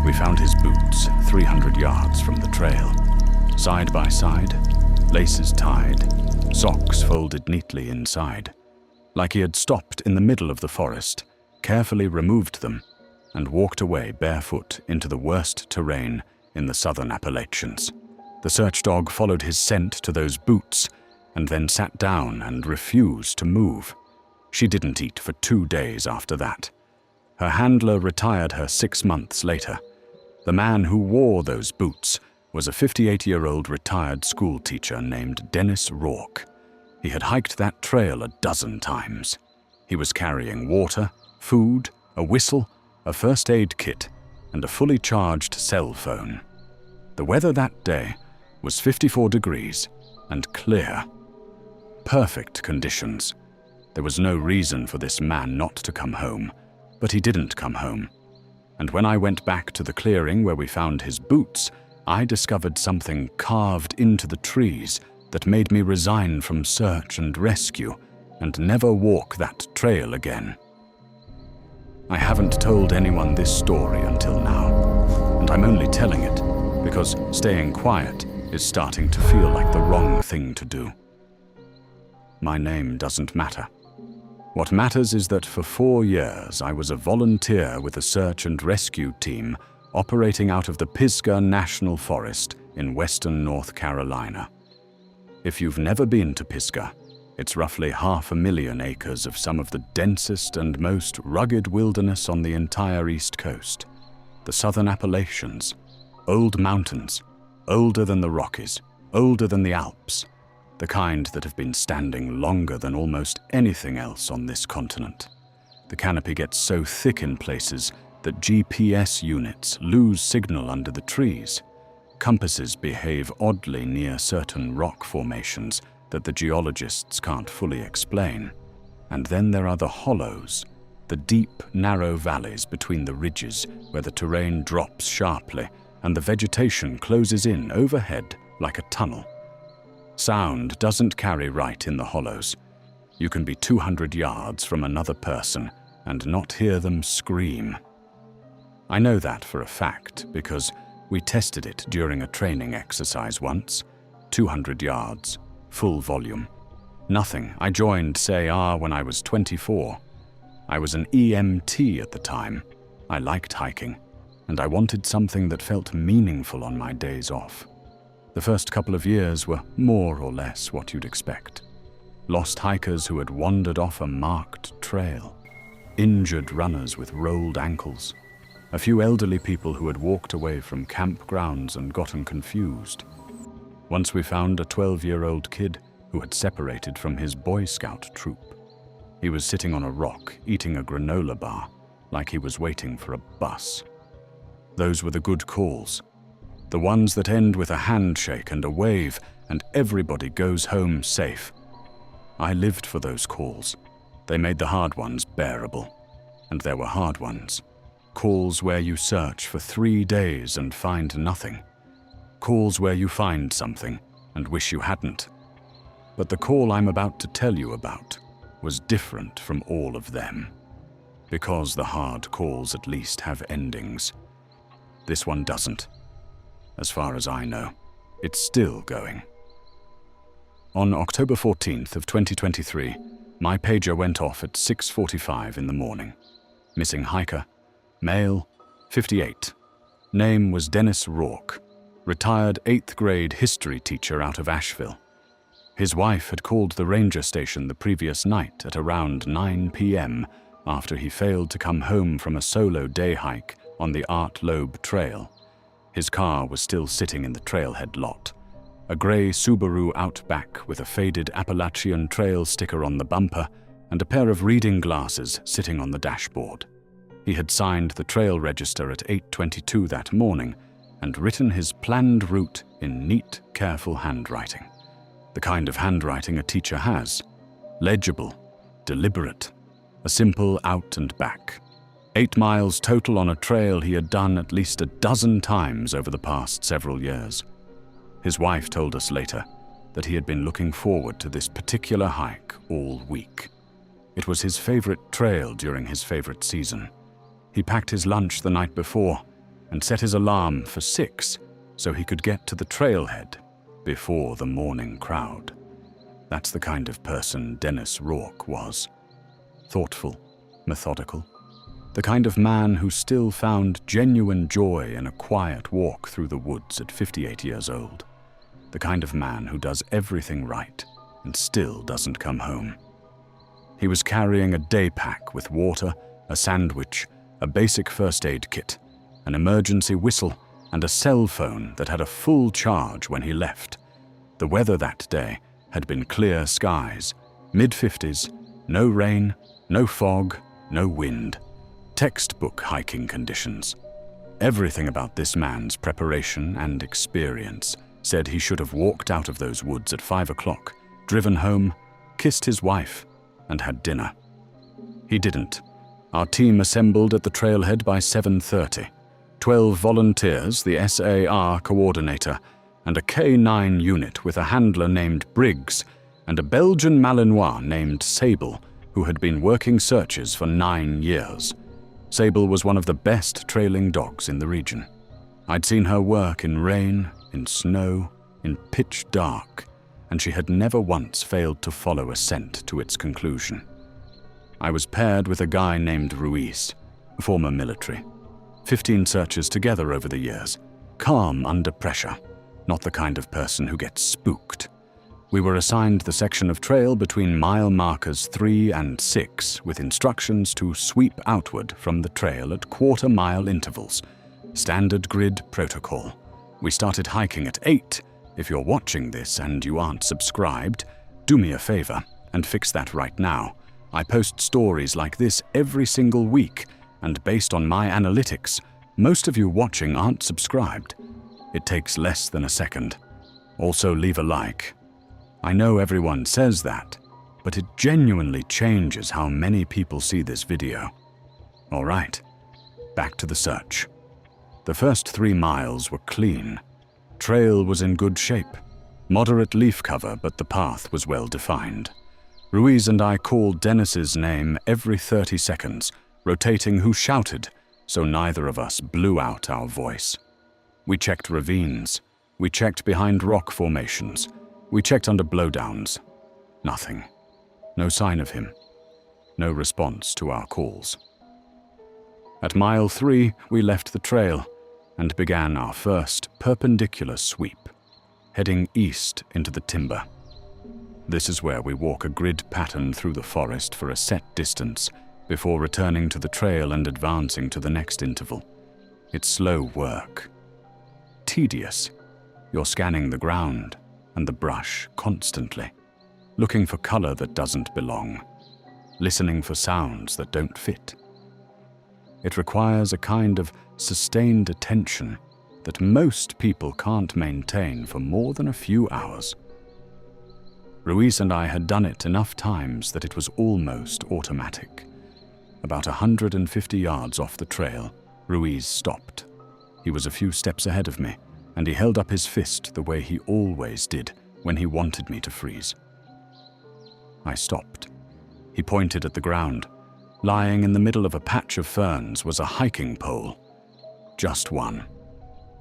We found his boots 300 yards from the trail. Side by side, laces tied, socks folded neatly inside. Like he had stopped in the middle of the forest, carefully removed them, and walked away barefoot into the worst terrain in the southern Appalachians. The search dog followed his scent to those boots and then sat down and refused to move. She didn't eat for 2 days after that. Her handler retired her 6 months later. The man who wore those boots was a 58-year-old retired school teacher named Dennis Rourke. He had hiked that trail a dozen times. He was carrying water, food, a whistle, a first aid kit, and a fully charged cell phone. The weather that day was 54 degrees and clear. Perfect conditions. There was no reason for this man not to come home, but he didn't come home. And when I went back to the clearing where we found his boots, I discovered something carved into the trees that made me resign from search and rescue and never walk that trail again. I haven't told anyone this story until now, and I'm only telling it because staying quiet is starting to feel like the wrong thing to do. My name doesn't matter. What matters is that for 4 years I was a volunteer with a search and rescue team operating out of the Pisgah National Forest in western North Carolina. If you've never been to Pisgah, it's roughly 500,000 acres of some of the densest and most rugged wilderness on the entire East Coast. The southern Appalachians, old mountains, older than the Rockies, older than the Alps, the kind that have been standing longer than almost anything else on this continent. The canopy gets so thick in places that GPS units lose signal under the trees. Compasses behave oddly near certain rock formations that the geologists can't fully explain. And then there are the hollows, the deep, narrow valleys between the ridges where the terrain drops sharply and the vegetation closes in overhead like a tunnel. Sound doesn't carry right in the hollows. You can be 200 yards from another person and not hear them scream. I know that for a fact because we tested it during a training exercise once. 200 yards, full volume. Nothing. I joined SAR when I was 24. I was an EMT at the time. I liked hiking, and I wanted something that felt meaningful on my days off. The first couple of years were more or less what you'd expect. Lost hikers who had wandered off a marked trail. Injured runners with rolled ankles. A few elderly people who had walked away from campgrounds and gotten confused. Once we found a 12-year-old kid who had separated from his Boy Scout troop. He was sitting on a rock eating a granola bar like he was waiting for a bus. Those were the good calls. The ones that end with a handshake and a wave and everybody goes home safe. I lived for those calls. They made the hard ones bearable. And there were hard ones. Calls where you search for 3 days and find nothing. Calls where you find something and wish you hadn't. But the call I'm about to tell you about was different from all of them. Because the hard calls at least have endings. This one doesn't. As far as I know, it's still going. On October 14th of 2023, my pager went off at 6:45 in the morning. Missing hiker, male, 58. Name was Dennis Rourke, retired 8th grade history teacher out of Asheville. His wife had called the ranger station the previous night at around 9 p.m. after he failed to come home from a solo day hike on the Art Loeb Trail. His car was still sitting in the trailhead lot. A gray Subaru Outback with a faded Appalachian Trail sticker on the bumper and a pair of reading glasses sitting on the dashboard. He had signed the trail register at 8:22 that morning and written his planned route in neat, careful handwriting. The kind of handwriting a teacher has. Legible, deliberate, a simple out and back. 8 miles total on a trail he had done at least a dozen times over the past several years. His wife told us later that he had been looking forward to this particular hike all week. It was his favorite trail during his favorite season. He packed his lunch the night before, and set his alarm for 6 so he could get to the trailhead before the morning crowd. That's the kind of person Dennis Rourke was. Thoughtful, methodical, the kind of man who still found genuine joy in a quiet walk through the woods at 58 years old. The kind of man who does everything right and still doesn't come home. He was carrying a day pack with water, a sandwich, a basic first aid kit, an emergency whistle, and a cell phone that had a full charge when he left. The weather that day had been clear skies, mid-50s, no rain, no fog, no wind. Textbook hiking conditions. Everything about this man's preparation and experience said he should have walked out of those woods at 5 o'clock, driven home, kissed his wife, and had dinner. He didn't. Our team assembled at the trailhead by 7:30. 12 volunteers, the SAR coordinator, and a K9 unit with a handler named Briggs, and a Belgian Malinois named Sable, who had been working searches for 9 years. Sable was one of the best trailing dogs in the region. I'd seen her work in rain, in snow, in pitch dark, and she had never once failed to follow a scent to its conclusion. I was paired with a guy named Ruiz, former military. 15 searches together over the years, calm under pressure, not the kind of person who gets spooked. We were assigned the section of trail between mile markers 3 and 6 with instructions to sweep outward from the trail at quarter-mile intervals. Standard grid protocol. We started hiking at 8. If you're watching this and you aren't subscribed, do me a favor and fix that right now. I post stories like this every single week, and based on my analytics, most of you watching aren't subscribed. It takes less than a second. Also, leave a like. I know everyone says that, but it genuinely changes how many people see this video. All right, back to the search. The first 3 miles were clean. Trail was in good shape. Moderate leaf cover, but the path was well defined. Ruiz and I called Dennis's name every 30 seconds, rotating who shouted, so neither of us blew out our voice. We checked ravines. We checked behind rock formations. We checked under blowdowns. Nothing. No sign of him. No response to our calls. At mile 3, we left the trail and began our first perpendicular sweep, heading east into the timber. This is where we walk a grid pattern through the forest for a set distance before returning to the trail and advancing to the next interval. It's slow work. Tedious. You're scanning the ground and the brush constantly, looking for color that doesn't belong, listening for sounds that don't fit. It requires a kind of sustained attention that most people can't maintain for more than a few hours. Ruiz and I had done it enough times that it was almost automatic. About 150 yards off the trail, Ruiz stopped. He was a few steps ahead of me, and he held up his fist the way he always did when he wanted me to freeze. I stopped. He pointed at the ground. Lying in the middle of a patch of ferns was a hiking pole. Just one.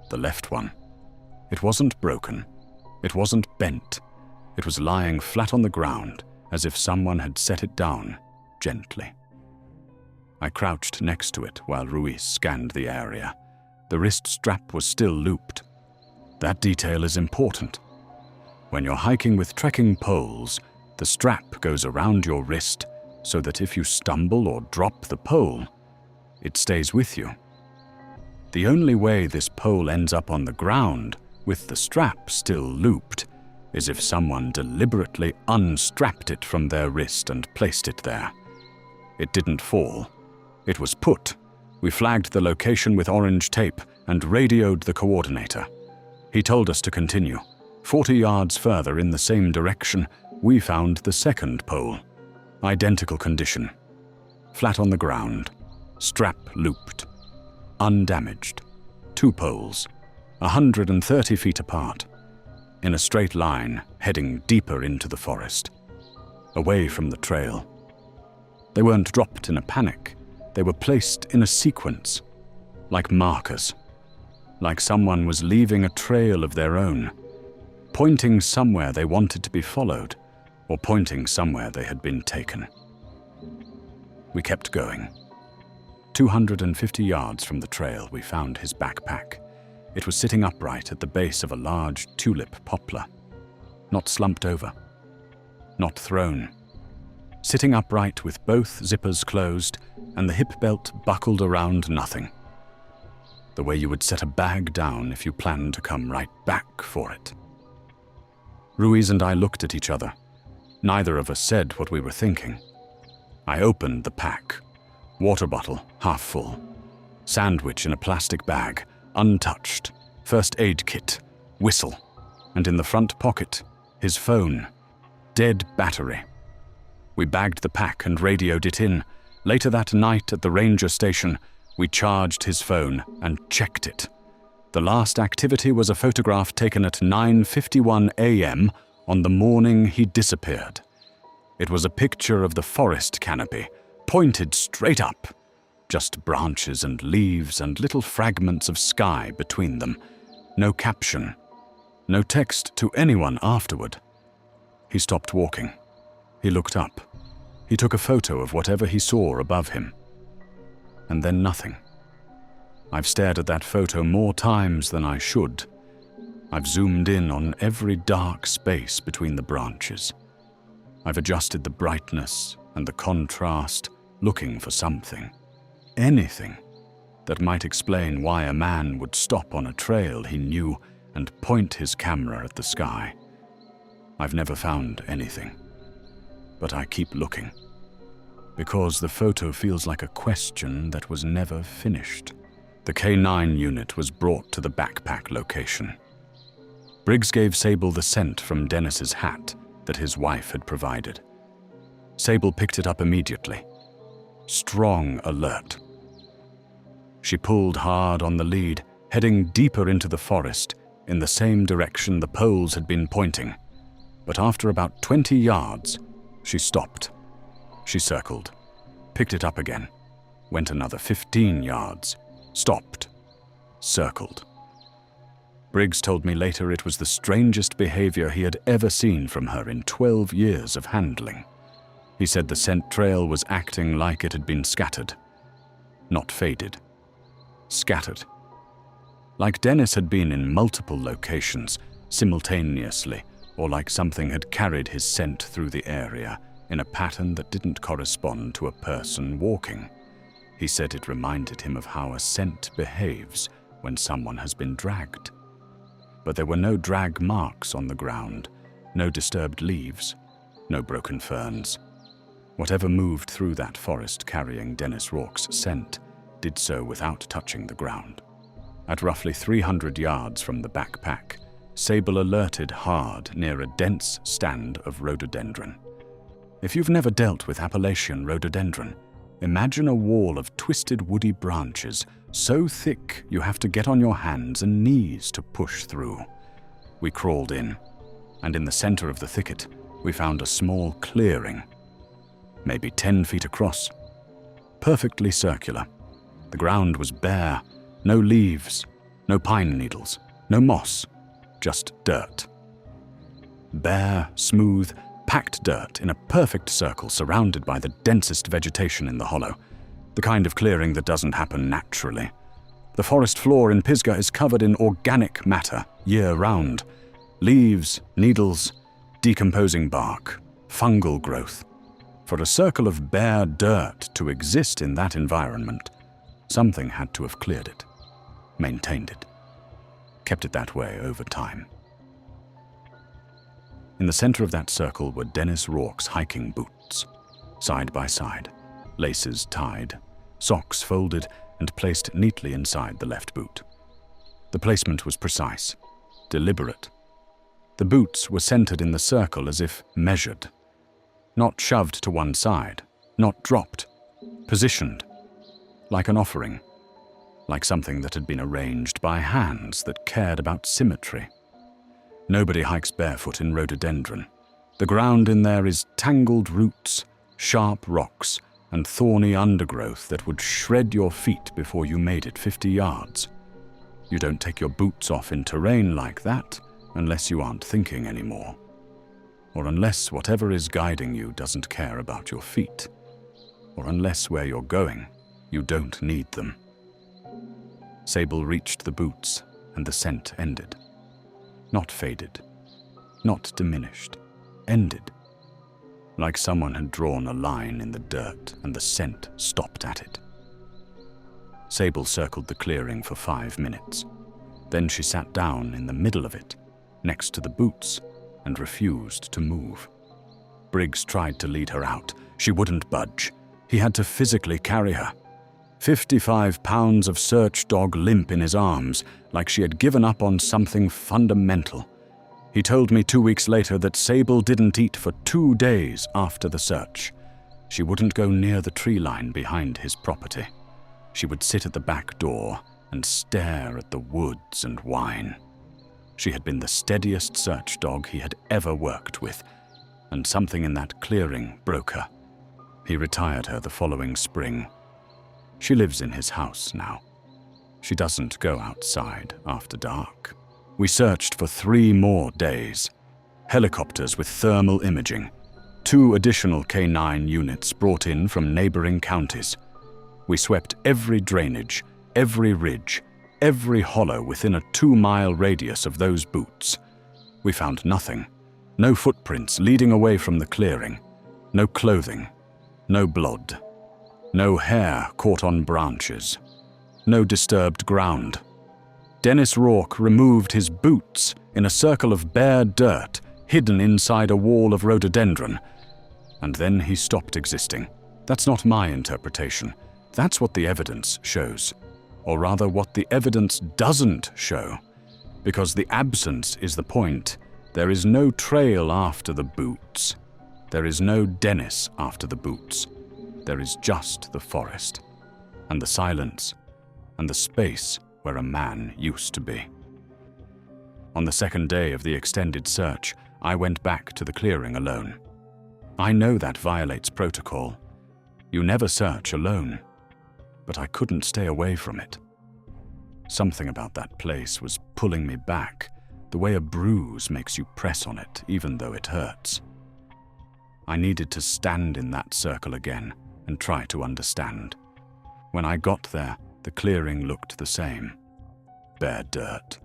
The left one. It wasn't broken. It wasn't bent. It was lying flat on the ground, as if someone had set it down, gently. I crouched next to it while Ruiz scanned the area. The wrist strap was still looped. That detail is important. When you're hiking with trekking poles, the strap goes around your wrist so that if you stumble or drop the pole, it stays with you. The only way this pole ends up on the ground, with the strap still looped, is if someone deliberately unstrapped it from their wrist and placed it there. It didn't fall. It was put. We flagged the location with orange tape and radioed the coordinator. He told us to continue. 40 yards further in the same direction, we found the second pole. Identical condition. Flat on the ground. Strap looped. Undamaged. 2 poles. 130 feet apart. In a straight line, heading deeper into the forest. Away from the trail. They weren't dropped in a panic. They were placed in a sequence. Like markers. like someone was leaving a trail of their own, pointing somewhere they wanted to be followed, or pointing somewhere they had been taken. We kept going. 250 yards from the trail, we found his backpack. It was sitting upright at the base of a large tulip poplar, not slumped over, not thrown. Sitting upright with both zippers closed and the hip belt buckled around nothing. The way you would set a bag down if you planned to come right back for it. Ruiz and I looked at each other. Neither of us said what we were thinking. I opened the pack. Water bottle, half full. Sandwich in a plastic bag, untouched. First aid kit, whistle. And in the front pocket, his phone. Dead battery. We bagged the pack and radioed it in. Later that night at the ranger station, we charged his phone and checked it. The last activity was a photograph taken at 9:51 a.m. on the morning he disappeared. It was a picture of the forest canopy, pointed straight up. Just branches and leaves and little fragments of sky between them. No caption. No text to anyone afterward. He stopped walking. He looked up. He took a photo of whatever he saw above him. And then nothing. I've stared at that photo more times than I should. I've zoomed in on every dark space between the branches. I've adjusted the brightness and the contrast, looking for something, anything, that might explain why a man would stop on a trail he knew and point his camera at the sky. I've never found anything, but I keep looking, because the photo feels like a question that was never finished. The K9 unit was brought to the backpack location. Briggs gave Sable the scent from Dennis's hat that his wife had provided. Sable picked it up immediately. Strong alert. She pulled hard on the lead, heading deeper into the forest in the same direction the poles had been pointing. But after about 20 yards, she stopped. She circled, picked it up again, went another 15 yards, stopped, circled. Briggs told me later it was the strangest behavior he had ever seen from her in 12 years of handling. He said the scent trail was acting like it had been scattered. Not faded. Scattered. Like Dennis had been in multiple locations, simultaneously, or like something had carried his scent through the area in a pattern that didn't correspond to a person walking. He said it reminded him of how a scent behaves when someone has been dragged. But there were no drag marks on the ground, no disturbed leaves, no broken ferns. Whatever moved through that forest carrying Dennis Rourke's scent did so without touching the ground. At roughly 300 yards from the backpack, Sable alerted hard near a dense stand of rhododendron. If you've never dealt with Appalachian rhododendron, imagine a wall of twisted woody branches so thick you have to get on your hands and knees to push through. We crawled in, and in the center of the thicket, we found a small clearing, maybe 10 feet across, perfectly circular. The ground was bare, no leaves, no pine needles, no moss, just dirt. Bare, smooth, packed dirt in a perfect circle surrounded by the densest vegetation in the hollow, the kind of clearing that doesn't happen naturally. The forest floor in Pisgah is covered in organic matter year-round. Leaves, needles, decomposing bark, fungal growth. For a circle of bare dirt to exist in that environment, something had to have cleared it, maintained it, kept it that way over time. In the center of that circle were Dennis Rourke's hiking boots, side by side, laces tied, socks folded and placed neatly inside the left boot. The placement was precise, deliberate. The boots were centered in the circle as if measured, not shoved to one side, not dropped, positioned, like an offering, like something that had been arranged by hands that cared about symmetry. Nobody hikes barefoot in rhododendron. The ground in there is tangled roots, sharp rocks, and thorny undergrowth that would shred your feet before you made it 50 yards. You don't take your boots off in terrain like that unless you aren't thinking anymore, or unless whatever is guiding you doesn't care about your feet, or unless where you're going, you don't need them. Sable reached the boots, and the scent ended. Not faded, not diminished, ended. Like someone had drawn a line in the dirt and the scent stopped at it. Sable circled the clearing for 5 minutes. Then she sat down in the middle of it, next to the boots, and refused to move. Briggs tried to lead her out. She wouldn't budge. He had to physically carry her. 55 pounds of search dog limp in his arms, like she had given up on something fundamental. He told me 2 weeks later that Sable didn't eat for 2 days after the search. She wouldn't go near the tree line behind his property. She would sit at the back door and stare at the woods and whine. She had been the steadiest search dog he had ever worked with, and something in that clearing broke her. He retired her the following spring. She lives in his house now. She doesn't go outside after dark. We searched for 3 more days. Helicopters with thermal imaging. 2 additional K9 units brought in from neighboring counties. We swept every drainage, every ridge, every hollow within a 2-mile radius of those boots. We found nothing. No footprints leading away from the clearing. No clothing. No blood. No hair caught on branches. No disturbed ground. Dennis Rourke removed his boots in a circle of bare dirt hidden inside a wall of rhododendron, and then he stopped existing. That's not my interpretation. That's what the evidence shows. Or rather, what the evidence doesn't show. Because the absence is the point. There is no trail after the boots. There is no Dennis after the boots. There is just the forest, and the silence, and the space where a man used to be. On the second day of the extended search, I went back to the clearing alone. I know that violates protocol. You never search alone. But I couldn't stay away from it. Something about that place was pulling me back, the way a bruise makes you press on it even though it hurts. I needed to stand in that circle again and try to understand. When I got there, the clearing looked the same. Bare dirt,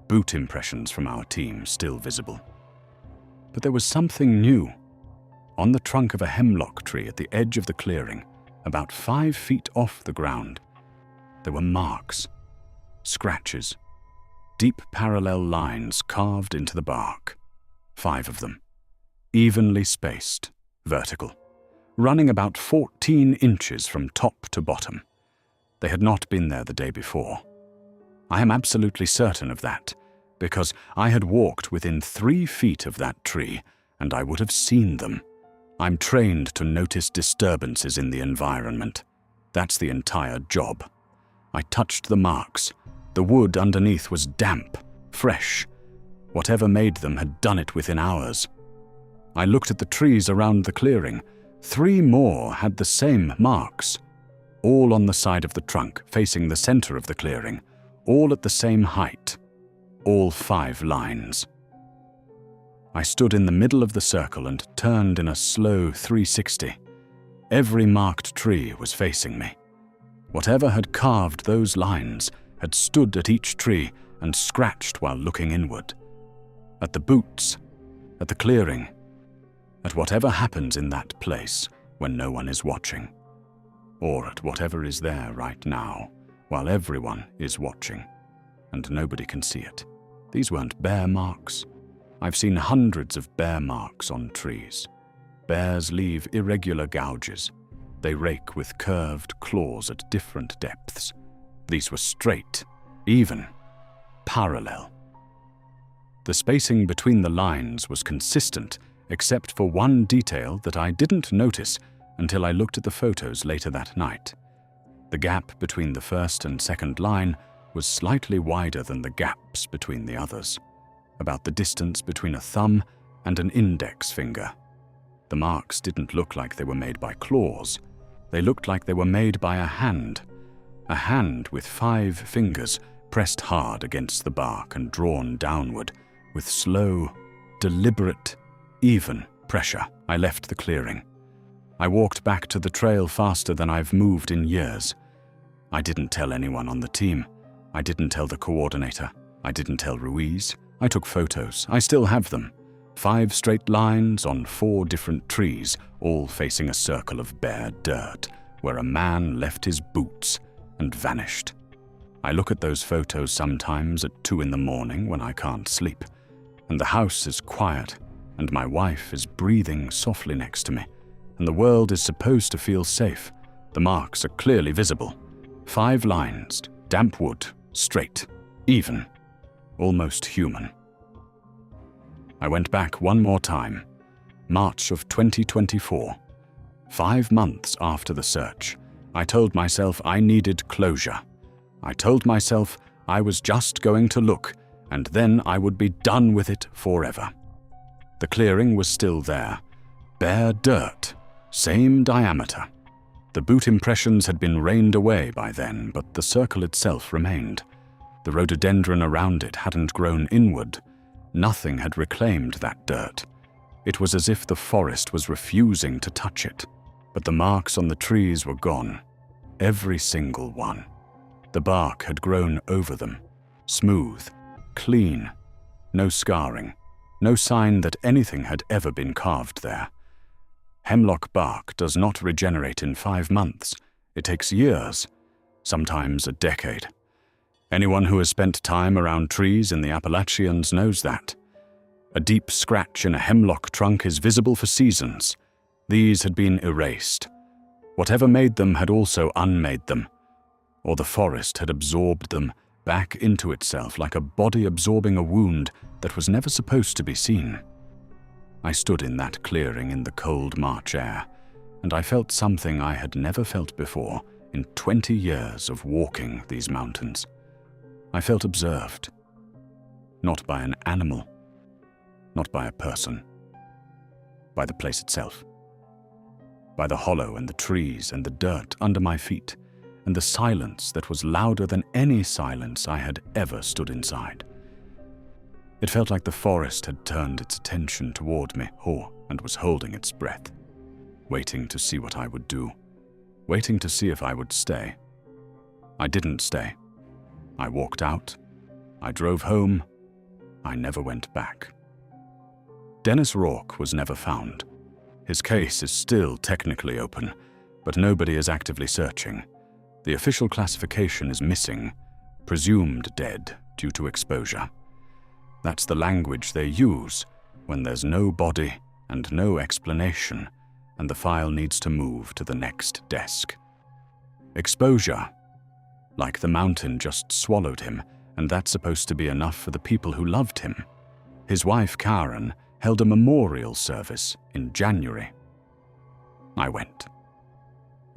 boot impressions from our team still visible. But there was something new. On the trunk of a hemlock tree at the edge of the clearing, about 5 feet off the ground, there were marks, scratches, deep parallel lines carved into the bark. 5 of them, evenly spaced, vertical, running about 14 inches from top to bottom. They had not been there the day before. I am absolutely certain of that, because I had walked within 3 feet of that tree, and I would have seen them. I'm trained to notice disturbances in the environment. That's the entire job. I touched the marks. The wood underneath was damp, fresh. Whatever made them had done it within hours. I looked at the trees around the clearing. 3 more had the same marks, all on the side of the trunk facing the center of the clearing, all at the same height, all 5 lines. I stood in the middle of the circle and turned in a slow 360. Every marked tree was facing me. Whatever had carved those lines had stood at each tree and scratched while looking inward. At the boots, at the clearing, at whatever happens in that place when no one is watching. Or at whatever is there right now, while everyone is watching, and nobody can see it. These weren't bear marks. I've seen hundreds of bear marks on trees. Bears leave irregular gouges. They rake with curved claws at different depths. These were straight, even, parallel. The spacing between the lines was consistent, except for one detail that I didn't notice until I looked at the photos later that night. The gap between the first and second line was slightly wider than the gaps between the others, about the distance between a thumb and an index finger. The marks didn't look like they were made by claws. They looked like they were made by a hand with 5 fingers pressed hard against the bark and drawn downward with slow, deliberate, even pressure. I left the clearing. I walked back to the trail faster than I've moved in years. I didn't tell anyone on the team. I didn't tell the coordinator. I didn't tell Ruiz. I took photos. I still have them. 5 straight lines on 4 different trees, all facing a circle of bare dirt, where a man left his boots and vanished. I look at those photos sometimes at 2 in the morning when I can't sleep, and the house is quiet, and my wife is breathing softly next to me, and the world is supposed to feel safe. The marks are clearly visible. 5 lines, damp wood, straight, even, almost human. I went back one more time, March of 2024. 5 months after the search, I told myself I needed closure. I told myself I was just going to look, and then I would be done with it forever. The clearing was still there, bare dirt, same diameter. The boot impressions had been rained away by then, but the circle itself remained. The rhododendron around it hadn't grown inward. Nothing had reclaimed that dirt. It was as if the forest was refusing to touch it. But the marks on the trees were gone, every single one. The bark had grown over them, smooth, clean, no scarring, no sign that anything had ever been carved there. Hemlock bark does not regenerate in 5 months. It takes years, sometimes a decade. Anyone who has spent time around trees in the Appalachians knows that. A deep scratch in a hemlock trunk is visible for seasons. These had been erased. Whatever made them had also unmade them, or the forest had absorbed them back into itself like a body absorbing a wound that was never supposed to be seen. I stood in that clearing in the cold March air, and I felt something I had never felt before in 20 years of walking these mountains. I felt observed, not by an animal, not by a person, by the place itself, by the hollow and the trees and the dirt under my feet, and the silence that was louder than any silence I had ever stood inside. It felt like the forest had turned its attention toward me, and was holding its breath, waiting to see what I would do, waiting to see if I would stay. I didn't stay. I walked out. I drove home. I never went back. Dennis Rourke was never found. His case is still technically open, but nobody is actively searching. The official classification is missing, presumed dead due to exposure. That's the language they use when there's no body and no explanation, and the file needs to move to the next desk. Exposure. Like the mountain just swallowed him, and that's supposed to be enough for the people who loved him. His wife, Karen, held a memorial service in January. I went.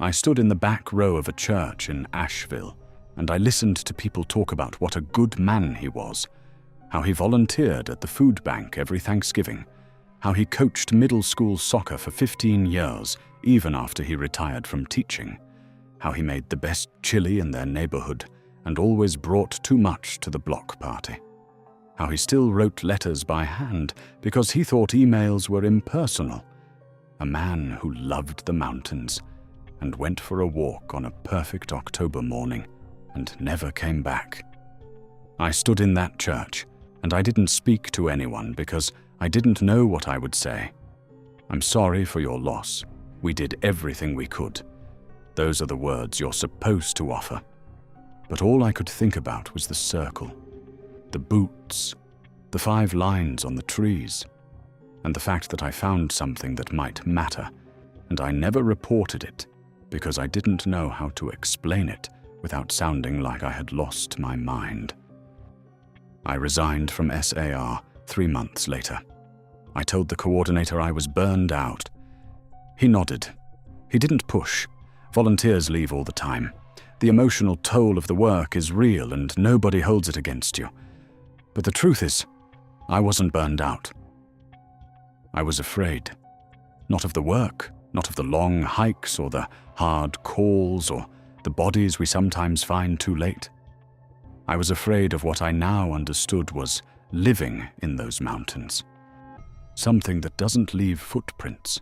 I stood in the back row of a church in Asheville, and I listened to people talk about what a good man he was, how he volunteered at the food bank every Thanksgiving, how he coached middle school soccer for 15 years, even after he retired from teaching, how he made the best chili in their neighborhood and always brought too much to the block party, how he still wrote letters by hand because he thought emails were impersonal, a man who loved the mountains and went for a walk on a perfect October morning and never came back. I stood in that church, and I didn't speak to anyone because I didn't know what I would say. I'm sorry for your loss. We did everything we could. Those are the words you're supposed to offer. But all I could think about was the circle, the boots, the 5 lines on the trees, and the fact that I found something that might matter, and I never reported it because I didn't know how to explain it without sounding like I had lost my mind. I resigned from SAR 3 months later. I told the coordinator I was burned out. He nodded. He didn't push. Volunteers leave all the time. The emotional toll of the work is real and nobody holds it against you. But the truth is, I wasn't burned out. I was afraid. Not of the work, not of the long hikes or the hard calls or the bodies we sometimes find too late. I was afraid of what I now understood was living in those mountains. Something that doesn't leave footprints.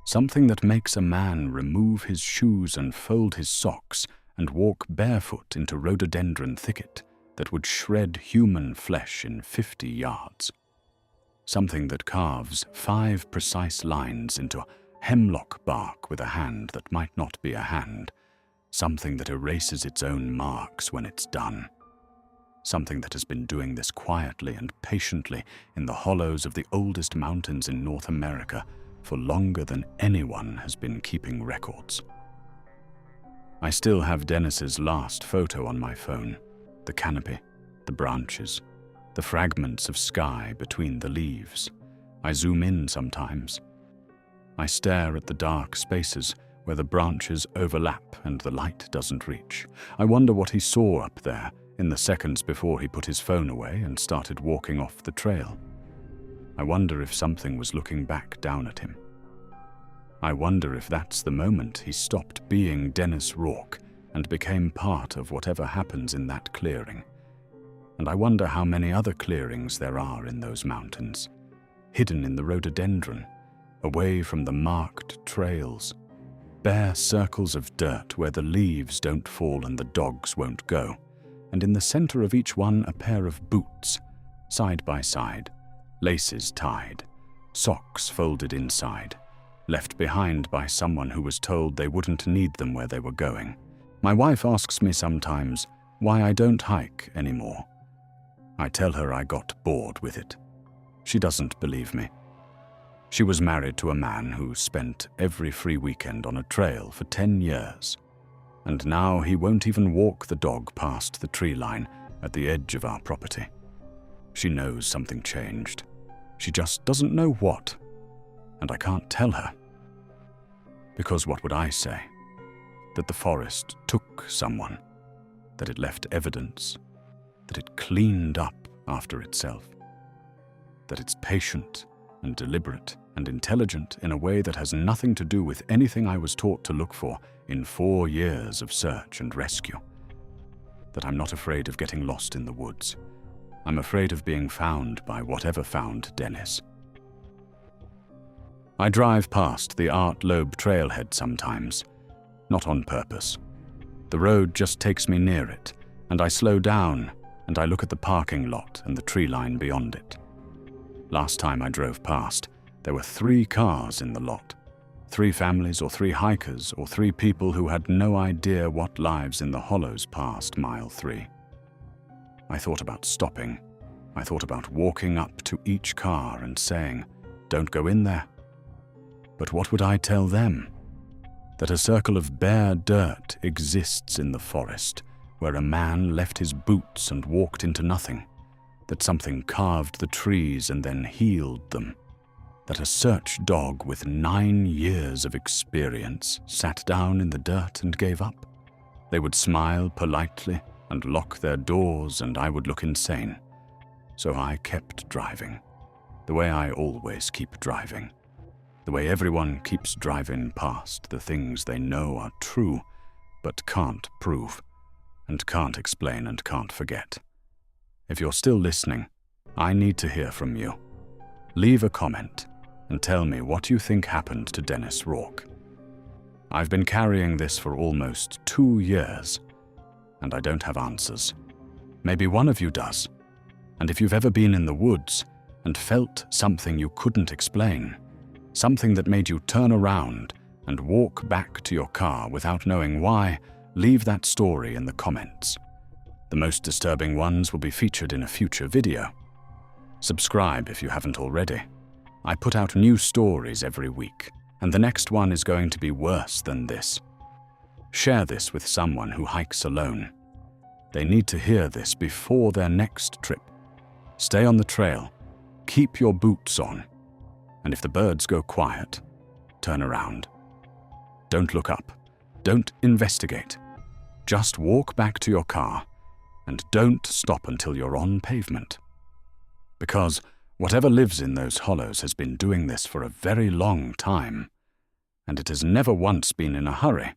Something that makes a man remove his shoes and fold his socks and walk barefoot into rhododendron thicket that would shred human flesh in 50 yards. Something that carves 5 precise lines into hemlock bark with a hand that might not be a hand. Something that erases its own marks when it's done. Something that has been doing this quietly and patiently in the hollows of the oldest mountains in North America for longer than anyone has been keeping records. I still have Dennis's last photo on my phone. The canopy, the branches, the fragments of sky between the leaves. I zoom in sometimes. I stare at the dark spaces where the branches overlap and the light doesn't reach. I wonder what he saw up there in the seconds before he put his phone away and started walking off the trail. I wonder if something was looking back down at him. I wonder if that's the moment he stopped being Dennis Rourke and became part of whatever happens in that clearing. And I wonder how many other clearings there are in those mountains, hidden in the rhododendron, away from the marked trails, bare circles of dirt where the leaves don't fall and the dogs won't go, and in the center of each one a pair of boots, side by side, laces tied, socks folded inside, left behind by someone who was told they wouldn't need them where they were going. My wife asks me sometimes why I don't hike anymore. I tell her I got bored with it. She doesn't believe me. She was married to a man who spent every free weekend on a trail for 10 years. And now he won't even walk the dog past the tree line at the edge of our property. She knows something changed. She just doesn't know what. And I can't tell her. Because what would I say? That the forest took someone, that it left evidence, that it cleaned up after itself, that it's patient and deliberate and intelligent in a way that has nothing to do with anything I was taught to look for in 4 years of search and rescue, that I'm not afraid of getting lost in the woods. I'm afraid of being found by whatever found Dennis. I drive past the Art Loeb trailhead sometimes, not on purpose. The road just takes me near it, and I slow down and I look at the parking lot and the tree line beyond it. Last time I drove past, there were 3 cars in the lot. 3 families or 3 hikers or 3 people who had no idea what lives in the hollows passed mile 3. I thought about stopping. I thought about walking up to each car and saying, "Don't go in there." But what would I tell them? That a circle of bare dirt exists in the forest, where a man left his boots and walked into nothing, that something carved the trees and then healed them, that a search dog with 9 years of experience sat down in the dirt and gave up. They would smile politely and lock their doors, and I would look insane. So I kept driving, the way I always keep driving. The way everyone keeps driving past the things they know are true, but can't prove, and can't explain and can't forget. If you're still listening, I need to hear from you. Leave a comment and tell me what you think happened to Dennis Rourke. I've been carrying this for almost 2 years, and I don't have answers. Maybe one of you does. And if you've ever been in the woods and felt something you couldn't explain, something that made you turn around and walk back to your car without knowing why, leave that story in the comments. The most disturbing ones will be featured in a future video. Subscribe if you haven't already. I put out new stories every week, and the next one is going to be worse than this. Share this with someone who hikes alone. They need to hear this before their next trip. Stay on the trail, keep your boots on, and if the birds go quiet, turn around. Don't look up. Don't investigate. Just walk back to your car, and don't stop until you're on pavement. Because whatever lives in those hollows has been doing this for a very long time, and it has never once been in a hurry.